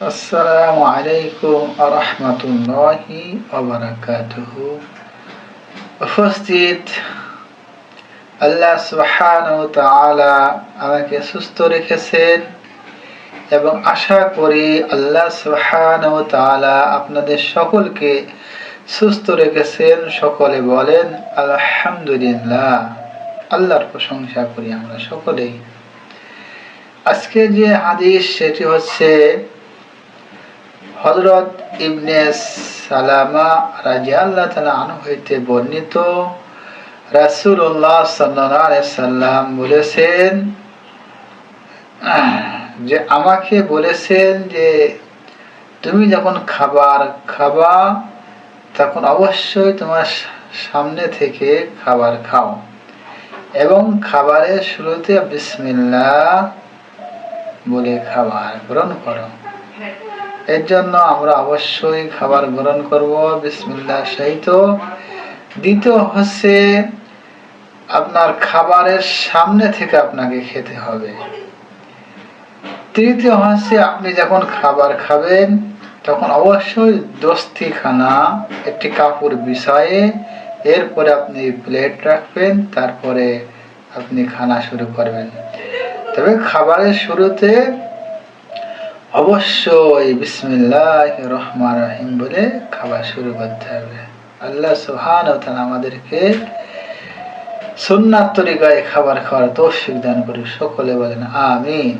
আসসালামু আলাইকুম ওয়া রাহমাতুল্লাহি ওয়া বারাকাতুহু। উপস্থিত, আল্লাহ সুবহানাহু ওয়া তাআলা আমাকে সুস্থ রেখেছেন এবং আশা করি আল্লাহ সুবহানাহু ওয়া তাআলা আপনাদের সকলকে সুস্থ রেখেছেন। সকলে বলেন আলহামদুলিল্লাহ। আল্লাহর প্রশংসা করি আমরা সকলেই। আজকে যে হাদিস সেটি হচ্ছে হযরত ইবনে সালামা রাদিয়াল্লাহু তাআলা আনহু হইতে বর্ণিত। রাসূলুল্লাহ সাল্লাল্লাহু আলাইহি সাল্লাম বলেছেন যে আমাকে বলেছেন যে তুমি যখন খাবার খাবা তখন অবশ্যই তোমার সামনে থেকে খাবার খাও এবং খাবারের শুরুতে বিসমিল্লাহ বলে খাবার গ্রহণ করো। এর জন্য আমরা অবশ্যই খাবার গ্রহণ করব বিসমিল্লাহ সহিত। দ্বিতীয় হচ্ছে আপনার খাবারের সামনে থেকে আপনাকে খেতে হবে। তৃতীয় হচ্ছে আপনি যখন খাবার খাবেন তখন অবশ্যই দস্তিখানা একটি কাপড় বিছায়ে এরপরে আপনি প্লেট রাখবেন, তারপরে আপনি খানা শুরু করবেন। তবে খাবারের শুরুতে অবশ্যই বিসমিল্লাহির রহমানির রহিম বলে খাবার শুরু করতে হবে। আল্লাহ সুবহানাহু ওয়া তাআলা আমাদেরকে সুন্নাত তরিকায় খাবার খাওয়ার তৌফিক দান করুন। সকলে বলেন আমিন।